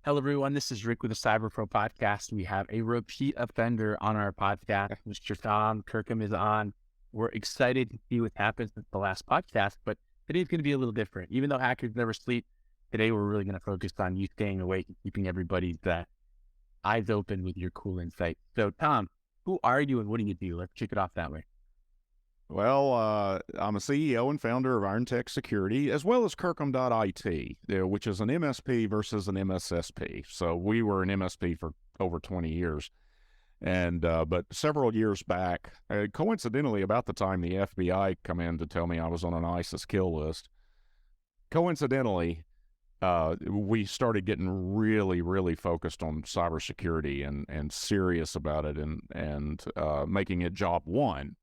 Hello, everyone. This is Rick with the Cyber Pro podcast. We have a repeat offender on our podcast. Mr. Tom Kirkham is on. We're excited to see what happened since the last podcast, but today's going to be a little different. Even though hackers never sleep, today we're really going to focus on you staying awake and keeping everybody's eyes open with your cool insights. So, Tom, who are you and what do you do? Let's kick it off that way. Well, I'm a CEO and founder of Iron Tech Security, as well as Kirkham.IT, which is an MSP versus an MSSP. So we were an MSP for over 20 years. But several years back, coincidentally, about the time the FBI come in to tell me I was on an ISIS kill list, coincidentally, we started getting really, really focused on cybersecurity and serious about it and making it job one,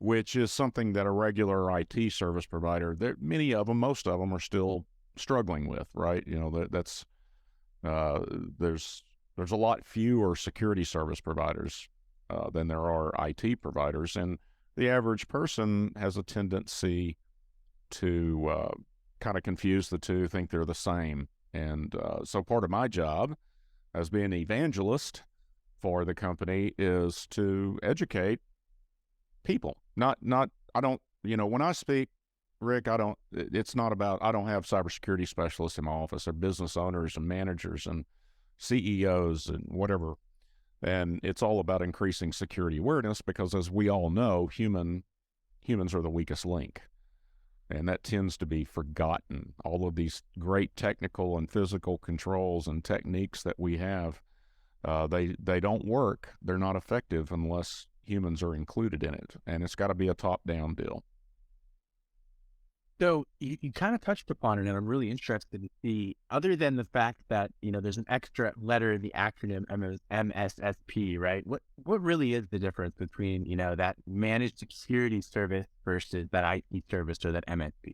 which is something that a regular IT service provider, many of them, most of them are still struggling with, right? You know, there's a lot fewer security service providers than there are IT providers. And the average person has a tendency to kind of confuse the two, think they're the same. And so part of my job as being an evangelist for the company is to educate people. I don't, when I speak, Rick, it's not about, I don't have cybersecurity specialists in my office. They're business owners and managers and CEOs and whatever. And it's all about increasing security awareness because, as we all know, humans are the weakest link. And that tends to be forgotten. All of these great technical and physical controls and techniques that we have, they don't work. They're not effective unless humans are included in it, and it's got to be a top-down deal. So you kind of touched upon it, and I'm really interested to see, other than the fact that, there's an extra letter in the acronym MSSP, right? What really is the difference between, that managed security service versus that IT service or that MSP?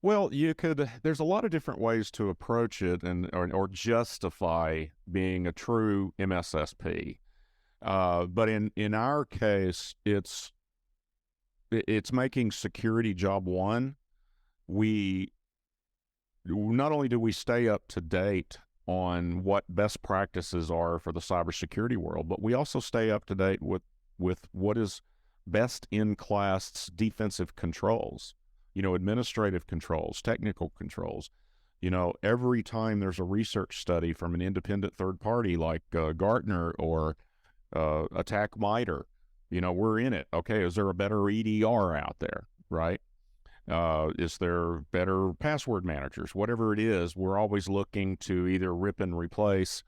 Well, there's a lot of different ways to approach it or justify being a true MSSP. But in our case, it's making security job one. We not only do we stay up to date on what best practices are for the cybersecurity world, but we also stay up to date with what is best in class defensive controls, administrative controls, technical controls. Every time there's a research study from an independent third party like Gartner or Attack MITRE, we're in it. Okay, is there a better EDR out there, right? Is there better password managers? Whatever it is, we're always looking to either rip and replace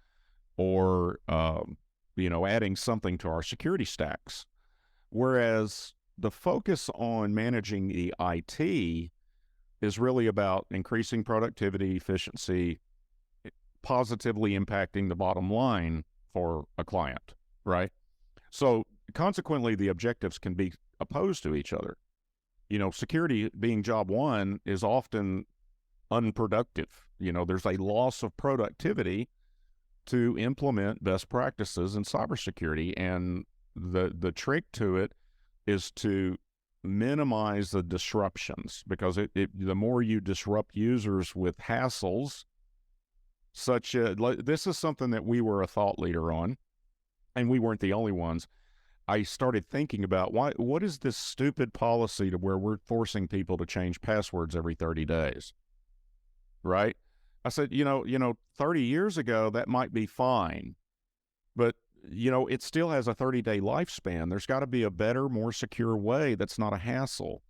or, adding something to our security stacks. Whereas the focus on managing the IT is really about increasing productivity, efficiency, positively impacting the bottom line for a client. Right. So consequently, the objectives can be opposed to each other. Security being job one is often unproductive. There's a loss of productivity to implement best practices in cybersecurity. And the trick to it is to minimize the disruptions, because the more you disrupt users with hassles, this is something that we were a thought leader on. And we weren't the only ones. I started thinking about what is this stupid policy to where we're forcing people to change passwords every 30 days, right? I said, 30 years ago, that might be fine, but, it still has a 30-day lifespan. There's got to be a better, more secure way that's not a hassle.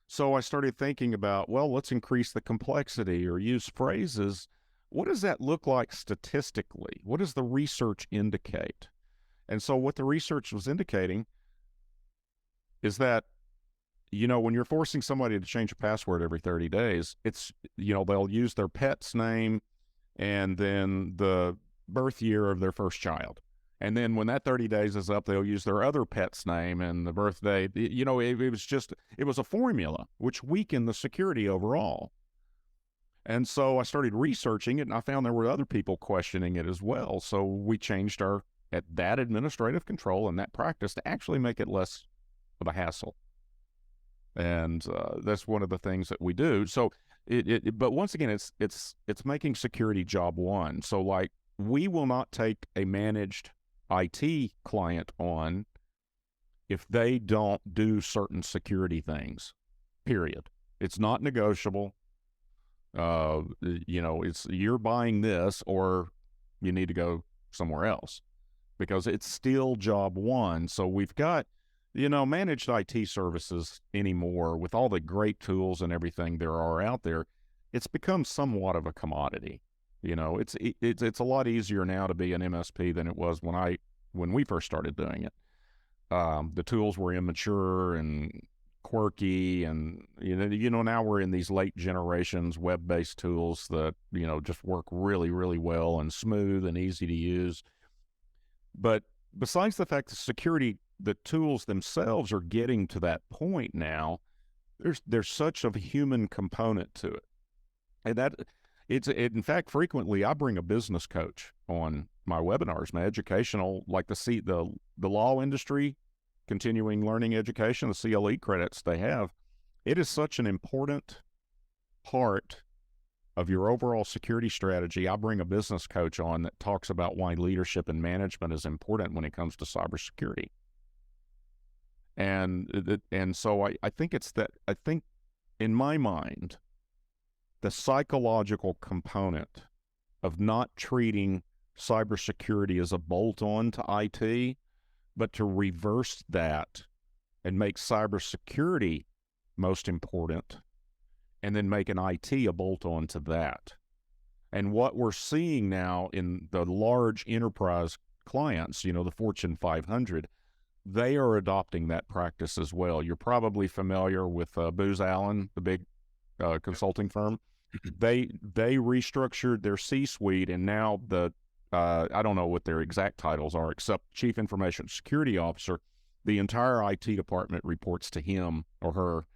So I started thinking about, well, let's increase the complexity or use phrases. What does that look like statistically? What does the research indicate? And so what the research was indicating is that, when you're forcing somebody to change a password every 30 days, it's, they'll use their pet's name and then the birth year of their first child. And then when that 30 days is up, they'll use their other pet's name and the birthday. It was a formula which weakened the security overall. And so I started researching it, and I found there were other people questioning it as well. So we changed that administrative control and that practice to actually make it less of a hassle. And that's one of the things that we do. So But once again, it's making security job one. So like, we will not take a managed IT client on if they don't do certain security things, period. It's not negotiable. It's you're buying this or you need to go somewhere else because it's still job one. So we've got, managed IT services anymore with all the great tools and everything there are out there. It's become somewhat of a commodity. It's a lot easier now to be an MSP than it was when we first started doing it. The tools were immature and quirky, and now we're in these late generations web-based tools that just work really, really well and smooth and easy to use. But besides the fact that security, the tools themselves are getting to that point now, there's such a human component to it, and in fact, frequently I bring a business coach on my webinars, my educational, like the law industry, continuing learning education, the CLE credits they have. It is such an important part of your overall security strategy. I bring a business coach on that talks about why leadership and management is important when it comes to cybersecurity. And so I think in my mind, the psychological component of not treating cybersecurity as a bolt-on to IT, but to reverse that and make cybersecurity most important, and then make an IT a bolt-on to that. And what we're seeing now in the large enterprise clients, the Fortune 500, they are adopting that practice as well. You're probably familiar with Booz Allen, the big consulting firm. They restructured their C-suite, and now I don't know what their exact titles are, except Chief Information Security Officer. The entire IT department reports to him or her,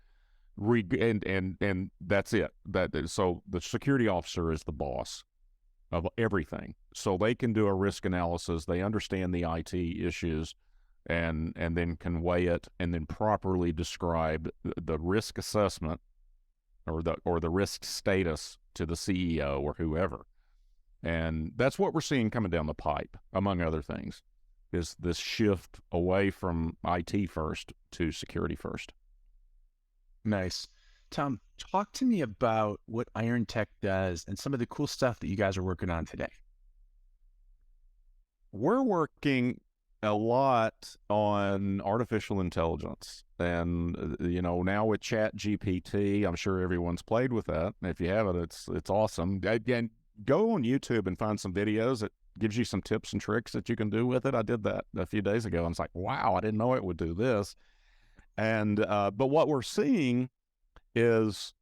and that's it. So the security officer is the boss of everything. So they can do a risk analysis. They understand the IT issues, and then can weigh it, and then properly describe the risk assessment or the risk status to the CEO or whoever. And that's what we're seeing coming down the pipe, among other things, is this shift away from IT first to security first. Nice. Tom, talk to me about what Iron Tech does and some of the cool stuff that you guys are working on today. We're working a lot on artificial intelligence. And, now with ChatGPT, I'm sure everyone's played with that. If you haven't, it's awesome. Again, go on YouTube and find some videos that gives you some tips and tricks that you can do with it. I did that a few days ago. And it's like, wow, I didn't know it would do this. And but what we're seeing is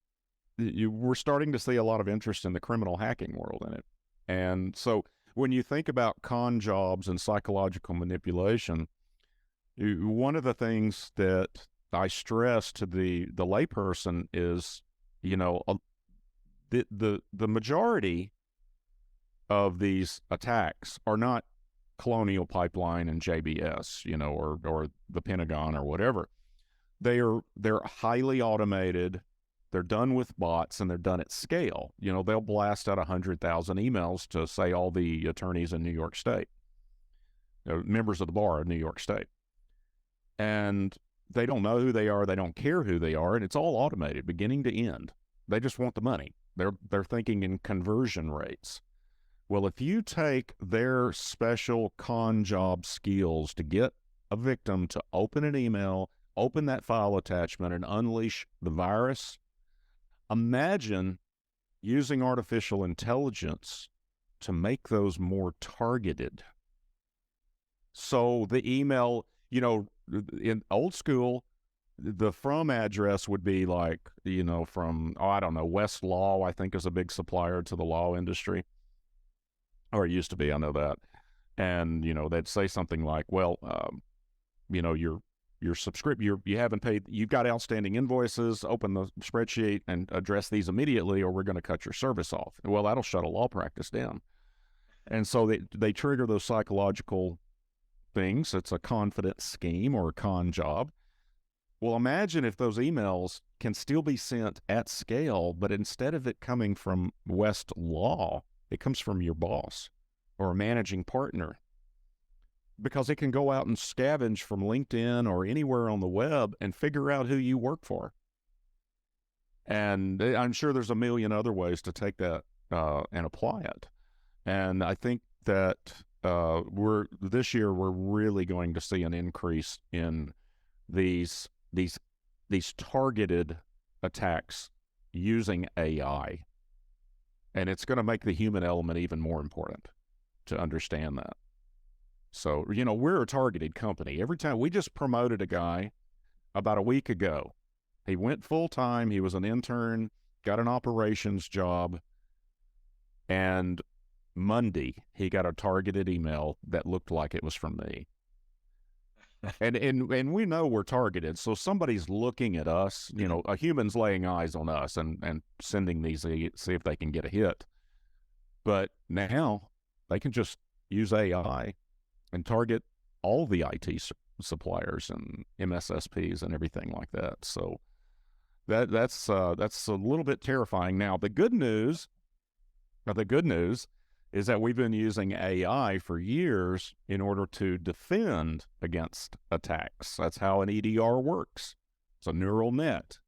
we're starting to see a lot of interest in the criminal hacking world in it. And so when you think about con jobs and psychological manipulation, one of the things that I stress to the layperson is, the majority of these attacks are not Colonial Pipeline and JBS, or the Pentagon or whatever. They're highly automated. They're done with bots, and they're done at scale. They'll blast out 100,000 emails to, say, all the attorneys in New York State, members of the bar of New York State. And they don't know who they are. They don't care who they are. And it's all automated, beginning to end. They just want the money. They're thinking in conversion rates. Well, if you take their special con job skills to get a victim to open an email, open that file attachment, and unleash the virus, imagine using artificial intelligence to make those more targeted. So the email, in old school, the from address would be like, from, I don't know, Westlaw, I think, is a big supplier to the law industry. Or it used to be, I know that. And, they'd say something like, well, your subscription, you haven't paid, you've got outstanding invoices, open the spreadsheet and address these immediately, or we're going to cut your service off. Well, that'll shut a law practice down. And so they trigger those psychological things. It's a confidence scheme or a con job. Well, imagine if those emails can still be sent at scale, but instead of it coming from West Law, it comes from your boss or a managing partner, because it can go out and scavenge from LinkedIn or anywhere on the web and figure out who you work for. And I'm sure there's a million other ways to take that and apply it. And I think that this year we're really going to see an increase in these targeted attacks using AI, and it's going to make the human element even more important to understand that. So, we're a targeted company. Every time we just promoted a guy about a week ago, he went full time. He was an intern, got an operations job, and Monday he got a targeted email that looked like it was from me. And we know we're targeted, so somebody's looking at us. A human's laying eyes on us and sending these to see if they can get a hit. But now they can just use AI and target all the IT suppliers and MSSPs and everything like that. So that's a little bit terrifying. Now the good news is that we've been using AI for years in order to defend against attacks. That's how an EDR works. It's a neural net,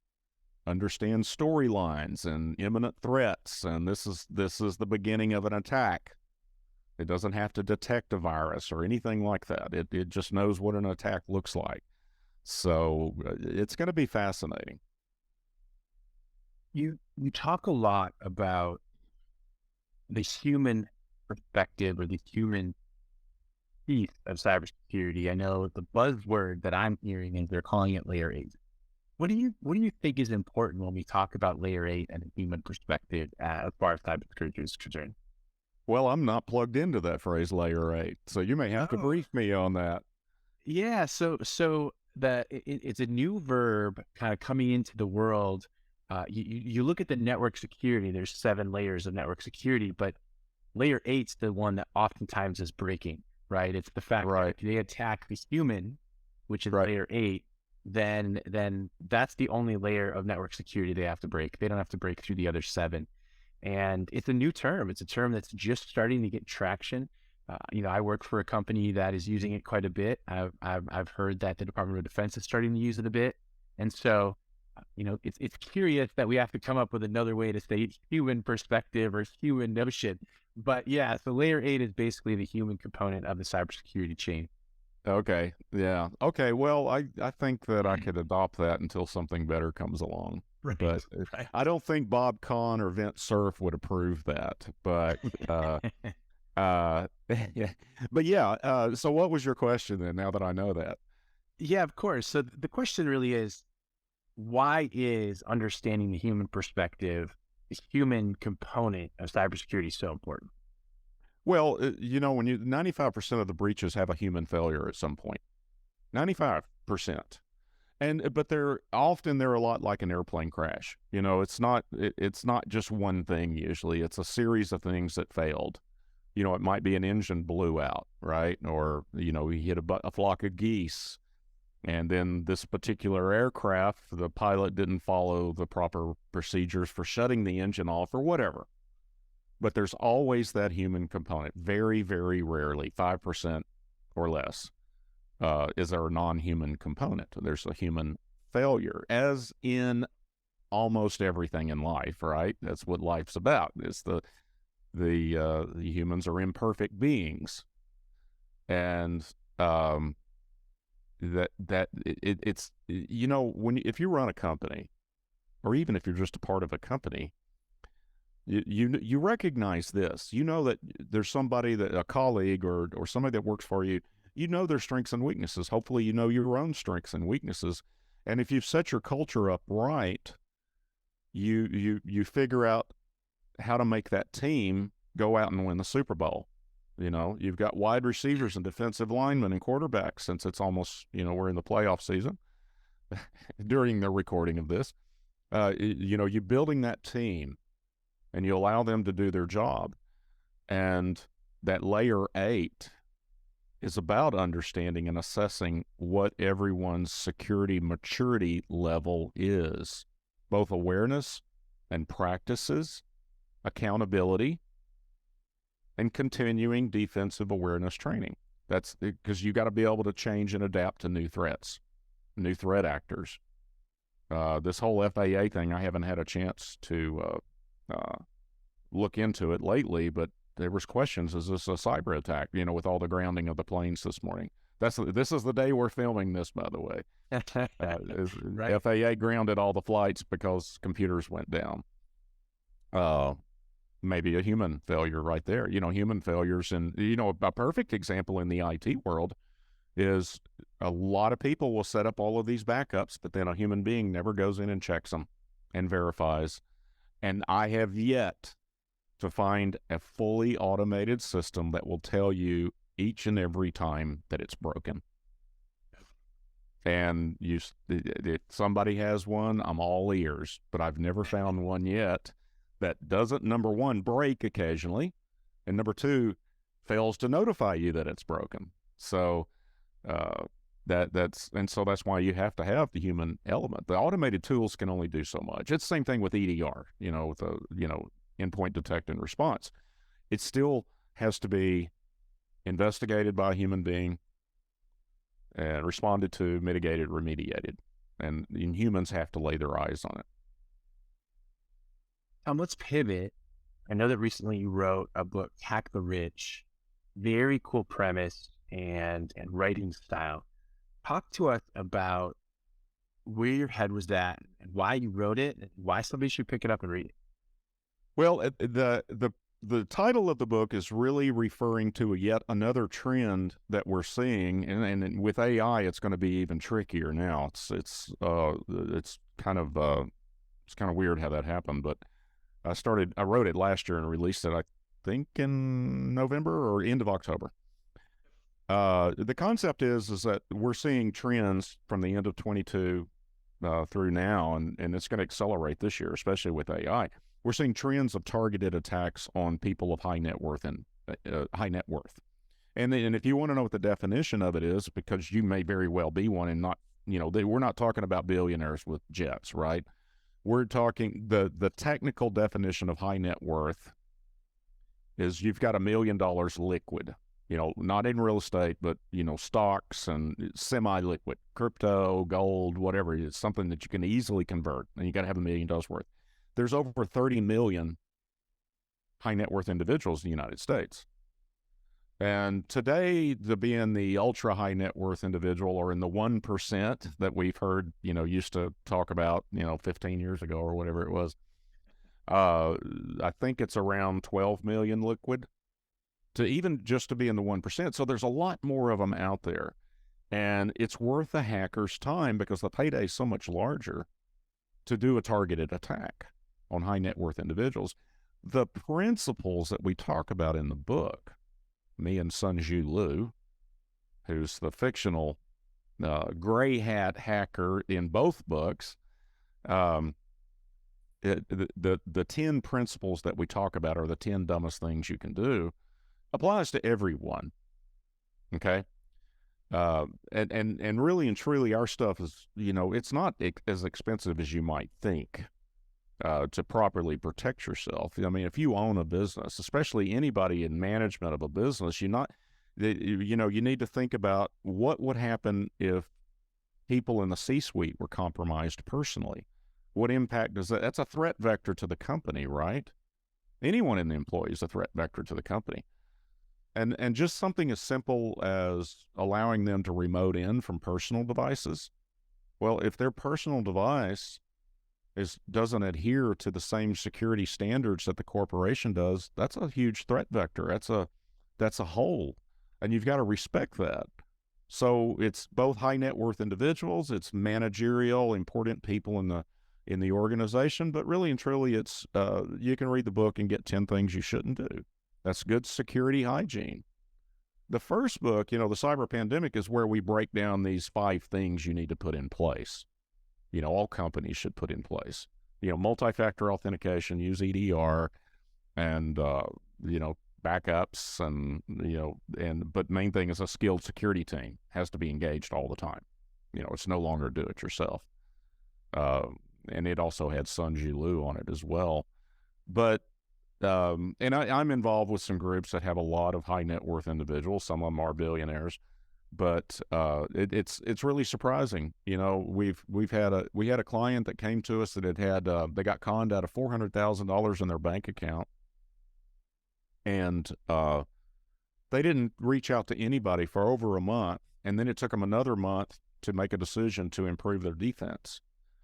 understands storylines and imminent threats, and this is the beginning of an attack. It doesn't have to detect a virus or anything like that. It just knows what an attack looks like. So it's going to be fascinating. You talk a lot about the human perspective or the human piece of cybersecurity. I know the buzzword that I'm hearing is they're calling it layer 8. What do you think is important when we talk about layer 8 and a human perspective as far as cybersecurity is concerned? Well, I'm not plugged into that phrase layer 8, so you may have to brief me on that. Yeah, so it's a new verb kind of coming into the world. You look at the network security. There's 7 layers of network security, but layer 8's the one that oftentimes is breaking. Right? It's the fact that if they attack the human, which is layer 8, then that's the only layer of network security they have to break. They don't have to break through the other 7. And it's a new term. It's a term that's just starting to get traction. I work for a company that is using it quite a bit. I've heard that the Department of Defense is starting to use it a bit. And so, it's curious that we have to come up with another way to say human perspective or human notion. But yeah, so layer 8 is basically the human component of the cybersecurity chain. Okay. Yeah. Okay. Well, I think that I could adopt that until something better comes along. Right. But I don't think Bob Kahn or Vint Cerf would approve that. But yeah. But yeah. So what was your question then? Now that I know that. Yeah, of course. So the question really is, why is understanding the human perspective, the human component of cybersecurity so important? Well, when 95% of the breaches have a human failure at some point, 95%. But they're a lot like an airplane crash. It's not just one thing. Usually it's a series of things that failed. It might be an engine blew out, right? Or, we hit a flock of geese. And then this particular aircraft, the pilot didn't follow the proper procedures for shutting the engine off or whatever. But there's always that human component. Very, very rarely, 5% or less, is there a non-human component. There's a human failure, as in almost everything in life, right? That's what life's about. It's the humans are imperfect beings, and it's if you run a company, or even if you're just a part of a company, you recognize this. That there's somebody, that a colleague or somebody that works for you. Their strengths and weaknesses. Hopefully, your own strengths and weaknesses. And if you've set your culture up right, you figure out how to make that team go out and win the Super Bowl. You've got wide receivers and defensive linemen and quarterbacks, since it's almost, we're in the playoff season during the recording of this. You're building that team, and you allow them to do their job. And that layer 8 is about understanding and assessing what everyone's security maturity level is, both awareness and practices, accountability, and continuing defensive awareness training. That's because you got to be able to change and adapt to new threats, new threat actors. This whole FAA thing, I haven't had a chance to look into it lately, but there was questions, is this a cyber attack, with all the grounding of the planes this morning. This is the day we're filming this, by the way. Right. FAA grounded all the flights because computers went down. Maybe a human failure right there. Human failures. And, a perfect example in the IT world is a lot of people will set up all of these backups, but then a human being never goes in and checks them and verifies. And I have yet to find a fully automated system that will tell you each and every time that it's broken. And if somebody has one, I'm all ears, but I've never found one yet that doesn't, number one, break occasionally, and number two, fails to notify you that it's broken. So that's why you have to have the human element. The automated tools can only do so much. It's the same thing with EDR, with endpoint detect and response. It still has to be investigated by a human being and responded to, mitigated, remediated. And humans have to lay their eyes on it. Let's pivot. I know that recently you wrote a book, Hack the Rich. Very cool premise and writing style. Talk to us about where your head was at and why you wrote it and why somebody should pick it up and read it. Well, the title of the book is really referring to yet another trend that we're seeing, and with AI, it's going to be even trickier now. It's kind of weird how that happened, but I wrote it last year and released it, I think, in November or end of October. The concept is that we're seeing trends from the end of 22 through now, and it's going to accelerate this year, especially with AI. We're seeing trends of targeted attacks on people of high net worth and high net worth. And if you want to know what the definition of it is, because you may very well be one, and not, we're not talking about billionaires with jets, right? We're talking the technical definition of high net worth is you've got $1 million liquid, not in real estate, but, stocks and semi-liquid, crypto, gold, whatever it is, something that you can easily convert, and you got to have $1 million worth. There's over 30 million high net worth individuals in the United States. And today, to be in the ultra high net worth individual, or in the 1% that we've heard, used to talk about, 15 years ago or whatever it was, I think it's around 12 million liquid to even just to be in the 1%. So there's a lot more of them out there. And it's worth a hacker's time because the payday is so much larger to do a targeted attack on high net worth individuals. The principles that we talk about in the book, me and Sun Zhu Liu, who's the fictional gray hat hacker in both books, the 10 principles that we talk about are the 10 dumbest things you can do, applies to everyone. Okay. And really and truly, our stuff is, it's not as expensive as you might think to properly protect yourself. I mean, if you own a business, especially anybody in management of a business, you need to think about what would happen if people in the C-suite were compromised personally. What impact does that's a threat vector to the company, right? Anyone in the employee is a threat vector to the company. And just something as simple as allowing them to remote in from personal devices. Well, if their personal device doesn't adhere to the same security standards that the corporation does, that's a huge threat vector. That's a hole, and you've got to respect that. So it's both high net worth individuals, it's managerial, important people in the organization, but really and truly, it's you can read the book and get 10 things you shouldn't do. That's good security hygiene. The first book, the cyber pandemic, is where we break down these 5 things you need to put in place. All companies should put in place. Multi-factor authentication, use EDR, and, backups but main thing is a skilled security team has to be engaged all the time. It's no longer do it yourself. And it also had Sun Ji Lu on it as well. But and I'm involved with some groups that have a lot of high net worth individuals. Some of them are billionaires, but it's really surprising. We had a client that came to us that they got conned out of $400,000 in their bank account, and they didn't reach out to anybody for over a month, and then it took them another month to make a decision to improve their defense.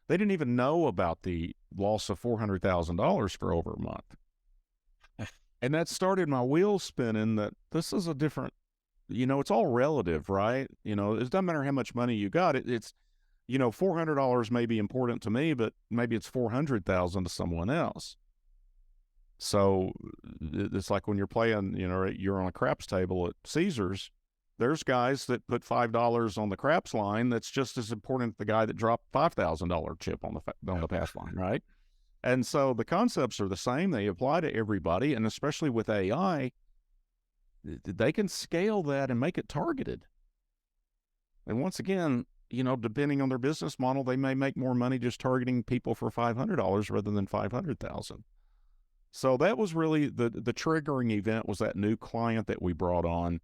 They didn't even know about the loss of $400,000 for over a month. And that started my wheels spinning that this is a different, it's all relative, right? It doesn't matter how much money you got. It's $400 may be important to me, but maybe it's $400,000 to someone else. So it's like when you're playing, you're on a craps table at Caesars, there's guys that put $5 on the craps line that's just as important as the guy that dropped $5,000 chip on the pass line, right? And so the concepts are the same. They apply to everybody, and especially with AI, they can scale that and make it targeted. And once again, depending on their business model, they may make more money just targeting people for $500 rather than $500,000. So that was really the triggering event was that new client that we brought on.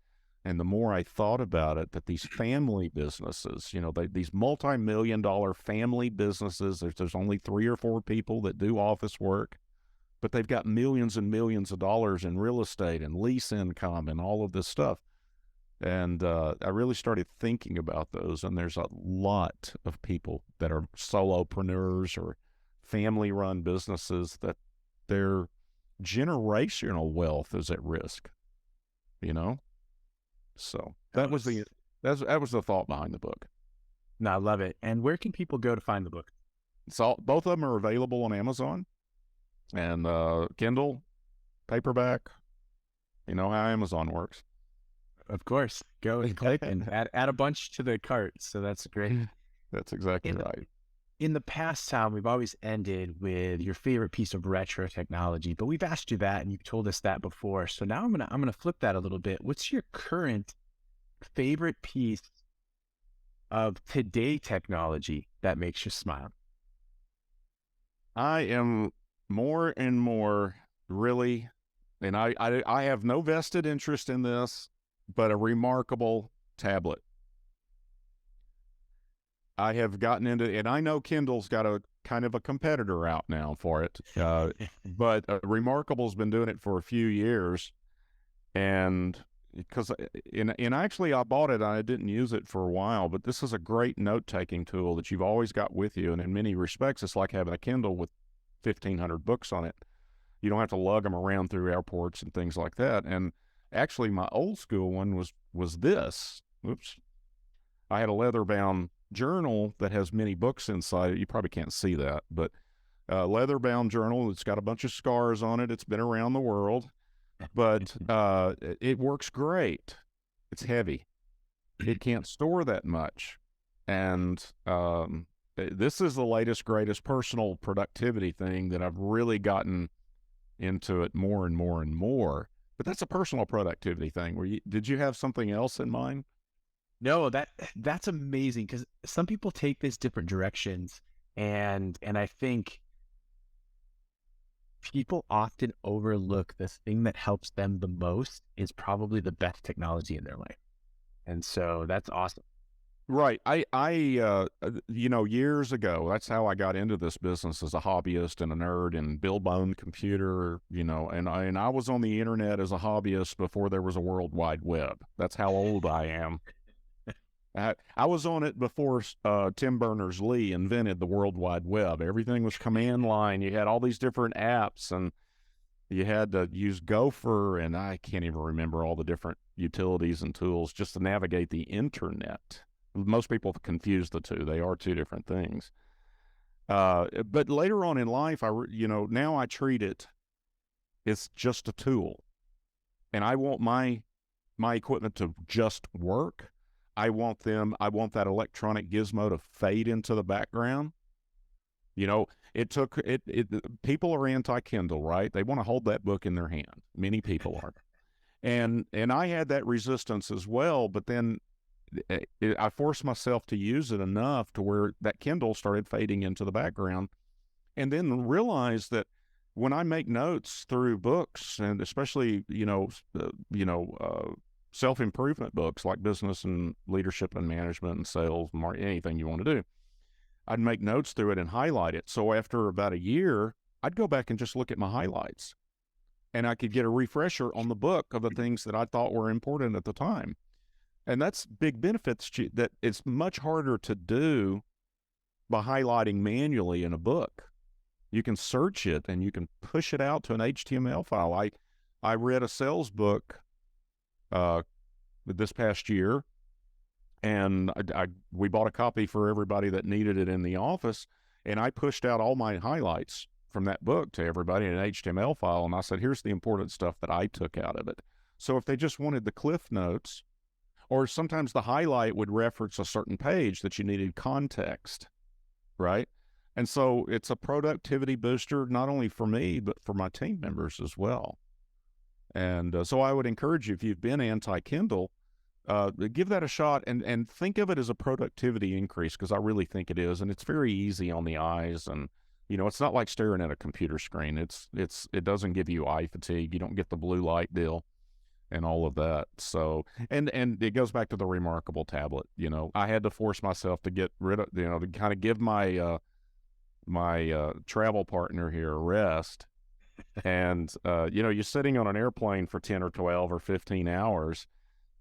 And the more I thought about it, that these family businesses, these multi-million-dollar family businesses, there's only 3 or 4 people that do office work, but they've got millions and millions of dollars in real estate and lease income and all of this stuff. And I really started thinking about those. And there's a lot of people that are solopreneurs or family-run businesses that their generational wealth is at risk, So that was the thought behind the book. No, I love it. And where can people go to find the book? So both of them are available on Amazon and Kindle, paperback. You know how Amazon works. Of course. Go and click and add a bunch to the cart. So that's great. That's exactly right. In the past, Tom, we've always ended with your favorite piece of retro technology, but we've asked you that and you've told us that before. So now I'm gonna flip that a little bit. What's your current favorite piece of today technology that makes you smile? I am more and more really, and I have no vested interest in this, but a remarkable tablet. I have gotten into, and I know Kindle's got a kind of a competitor out now for it, but Remarkable's been doing it for a few years, and actually I bought it, I didn't use it for a while, but this is a great note-taking tool that you've always got with you, and in many respects, it's like having a Kindle with 1,500 books on it. You don't have to lug them around through airports and things like that, and actually my old school one was this. Oops. I had a leather-bound journal that has many books inside it. You probably can't see that, but leather-bound journal. It's got a bunch of scars on it. It's been around the world, but it works great. It's heavy. It can't store that much. And this is the latest, greatest personal productivity thing that I've really gotten into it more and more and more. But that's a personal productivity thing. Did you have something else in mind? No, that's amazing because some people take this different directions, and I think people often overlook the thing that helps them the most is probably the best technology in their life, and so that's awesome. Right. I years ago, that's how I got into this business as a hobbyist and a nerd and build my own computer, and I was on the internet as a hobbyist before there was a World Wide Web. That's how old I am. I was on it before Tim Berners-Lee invented the World Wide Web. Everything was command line. You had all these different apps, and you had to use Gopher, and I can't even remember all the different utilities and tools just to navigate the internet. Most people confuse the two. They are two different things. But later on in life, now I treat it's just a tool, and I want my equipment to just work. I want that electronic gizmo to fade into the background. People are anti-Kindle, right? They want to hold that book in their hand. Many people are. And I had that resistance as well, but then I forced myself to use it enough to where that Kindle started fading into the background, and then realized that when I make notes through books, and especially self-improvement books like business and leadership and management and sales, anything you want to do, I'd make notes through it and highlight it. So after about a year, I'd go back and just look at my highlights, and I could get a refresher on the book of the things that I thought were important at the time. And that's big benefits that it's much harder to do by highlighting manually in a book. You can search it and you can push it out to an HTML file. I read a sales book this past year, and we bought a copy for everybody that needed it in the office, and I pushed out all my highlights from that book to everybody in an HTML file, and I said, here's the important stuff that I took out of it. So if they just wanted the cliff notes, or sometimes the highlight would reference a certain page that you needed context, right? And so it's a productivity booster, not only for me, but for my team members as well. And so I would encourage you, if you've been anti-Kindle, give that a shot and think of it as a productivity increase, because I really think it is. And it's very easy on the eyes. And, it's not like staring at a computer screen. It doesn't give you eye fatigue. You don't get the blue light deal and all of that. So, and it goes back to the remarkable tablet. I had to force myself to get rid of, to kind of give my travel partner here a rest. And, you're sitting on an airplane for 10 or 12 or 15 hours,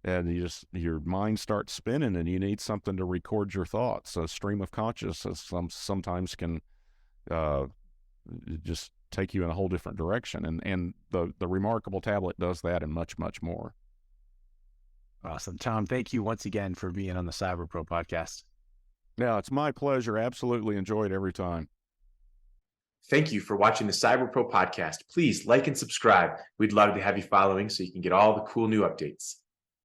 and your mind starts spinning, and you need something to record your thoughts. A stream of consciousness sometimes can just take you in a whole different direction. And the remarkable tablet does that and much, much more. Awesome. Tom, thank you once again for being on the Cyber Pro podcast. Yeah, it's my pleasure. Absolutely enjoy it every time. Thank you for watching the Cyber Pro podcast. Please like and subscribe. We'd love to have you following so you can get all the cool new updates.